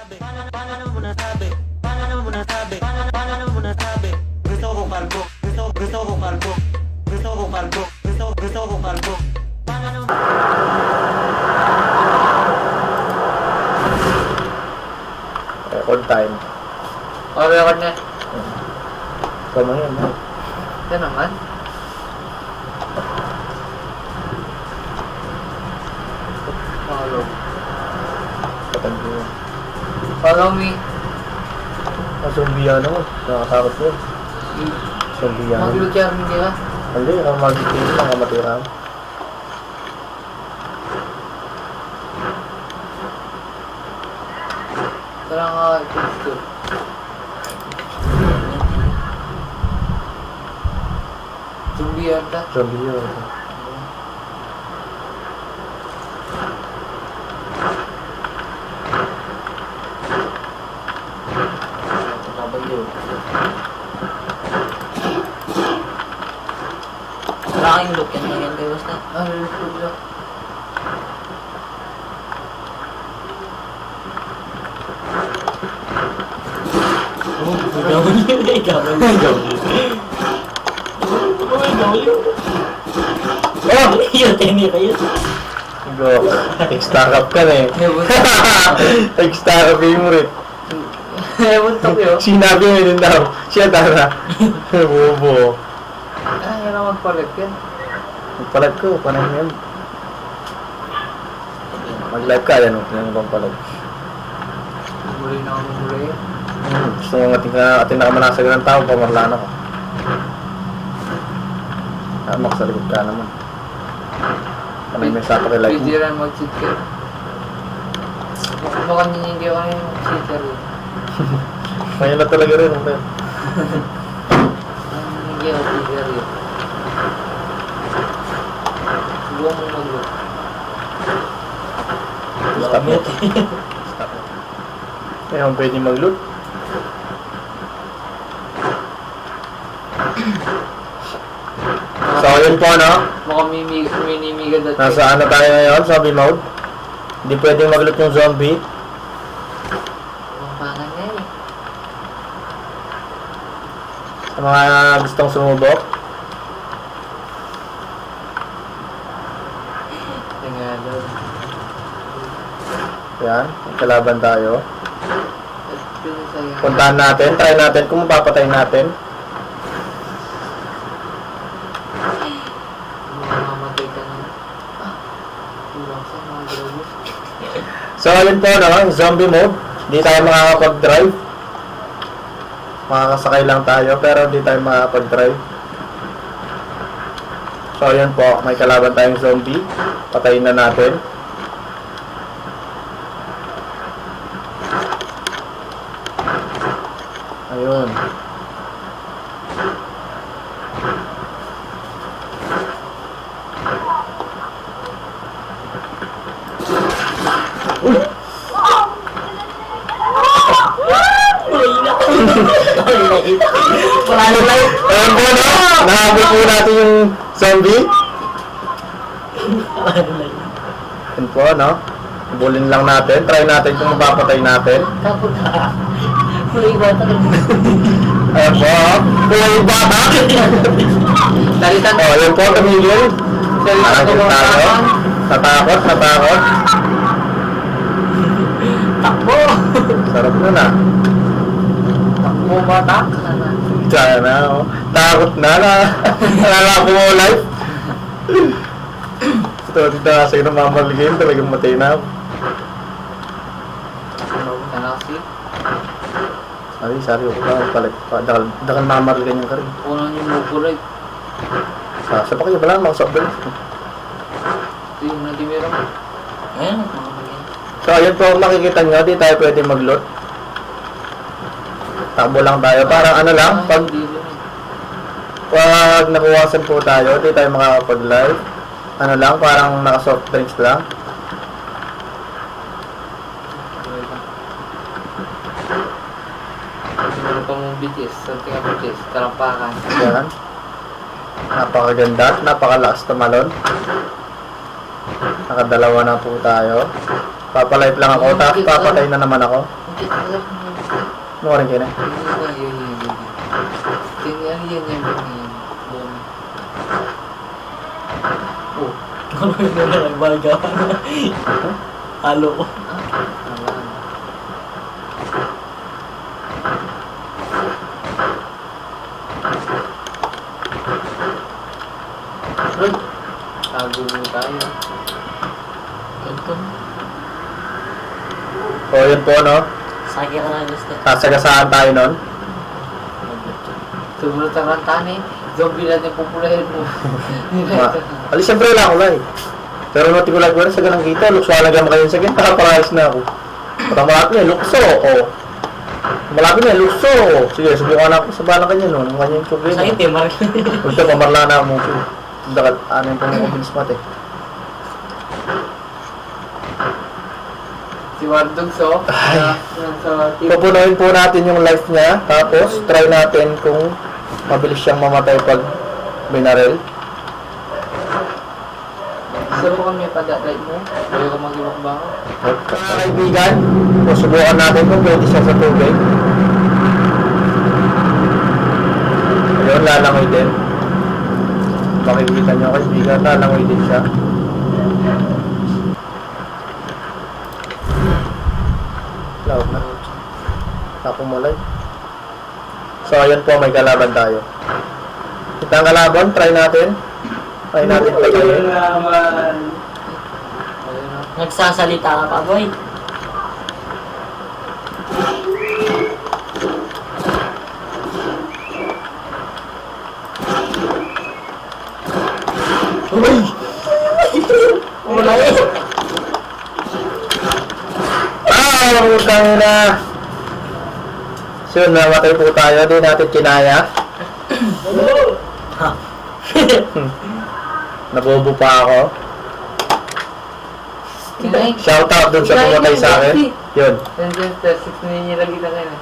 nasabi? Paano mo nasabi? Paano mo nasabi? Paano mo nasabi? Gusto ko kalbo. Gusto ko kalbo. Gusto ko kalbo. Gusto ko kalbo. Paano mo... Record time. Record na. Tama yan. Yan naman. Follow. Patanda yun. Follow me. Zombie naman. Nakakatakot yun. Zombie Mag-luchar, hindi ka? Hindi, ang mag-itin lang ang matira. Tara nga, ito. Zombie yata. Zombie yun. Wala kayong look yan ngayon kayo basta. Look lang. Oh! Yun, tenir yun. Go. Extra up ka na eh. Extra up yung rin. Buntok yun. Sinabi mo yun daw. Siya tara. Bobo. Yan ang magpalag yan. Magpalag ko. Panahon yan. Mag-live ka. Yan o. Yan ang palag. Muli na ako muli. Gusto mo ating nakamanasag ng tao. Pamarlaan ako. Hamak sa likod ka naman. Panay may sapa kay live Pwede mo. rin mag-cheat ka. Mukhang hindi ako yung cheater yun. Kaya na talaga rin. Okay. Hindi ako cheater yun. Subukan mong mag-look. Stop mo. Stop mo. Kaya pwede mag-loot. So, yun po, no? Mukhang minimiga dati. Nasa ano tayo ngayon? Zombie mode. Hindi pwedeng mag-loot yung zombie. Ang pangan niya eh. Sa mga gustong sumubok. Tingnan doon. Yan. Kalaban tayo. Pinasaya. Puntahan natin. Try natin kung mapapatay natin. Mamamatay ka na. Kulang sa mga grabe. So, yun po, no? Zombie mode. Hindi tayo makakapag-drive. Makakasakay lang tayo, pero hindi tayo makakapag-drive. So, yun po. May kalaban tayong zombie. Patayin na natin. Ayun. Paano lang? Ayun po, no? Nahabol po natin yung zombie. Paano lang? Yun po, no? Bulin lang natin. Try natin kung mapapatay natin. Tapos na. Kulay bata ka. Ayun po. Buhay bata. Talitan Oh, yun po, tumigil. Talitan ko mga tayo. tapang. Natakot, natakot. Takbo! Sarap nun ah. Takbo batak. Diyan na, oh. Takot na na. Nalala mo life. Ito, dito na sa'yo namamaligay. Talagang matay na. Tanasi. Sorry ako lang. Dakal mamarigan yung karin. Unang yung mukulay. Sa pa kayo ba lang, makasobel. Ito yung natimira mo. Ayan, makapagyan. So, ayun po, kung makikita nyo, di tayo pwede mag-loot. Takbo lang tayo. Parang ano lang, pag nakuwasan po tayo, di tayo makakapag-live. Ano lang, parang naka-soft drinks lang. Meron pa mong BTS, something about BTS, tarampakan. Yan. Napakaganda at napakalakas tumalon. Nakadalawa na po tayo. Papalive lang ako, tapos papatay na naman ako. Ano ka rin kayo na? Oh, Ano yung na nagbaga? Halo ko. tago mo tayo. Ito. O, yun po, no? Sakya ka na gusto. Sasagasaan tayo nun. Sumunod sa kantani, zombie natin pupulahin mo. Alis, siyempre wala ako lang eh. Pero noti ko lang ko rin sa ganang kita. Lukso ka lang kayo sa kita. Parahis na ako. Parang malaki na, lukso. O. Malaki na, lukso. Sige, subukan ako sa balang kanya no. Ang kanya yung problema. Sakit eh, Mark. Ito, pamarla na mo. Dakat, ano yung pang-convince mat eh. Si Wardog so, Ay. sa tip. Pupunuin po natin yung life niya. Tapos, try natin kung mabilis siyang mamatay pag binaril. Gusto mo kami padaday mo? Bayo ka mag-iwak ba ako? Mga kaibigan, susubukan natin kung pwede siya sa tubig. Ayun, lalangoy din. Makikita nyo kaibigan, lalangoy din siya. Lawag na. Nakumulay. So, ayun po, may kalaban tayo. Kita ang kalaban, try natin. Try natin patayin. Ayun na. Nagsasalita ka pa, boy. Uy! Wala eh. Utang na! So, namatay po tayo. Di natin kinaya. Nabobo pa ako. Kinay. Shout out dun sa pumatay sa akin. Yun. Sentence 6 na yun yung lagi na kayo.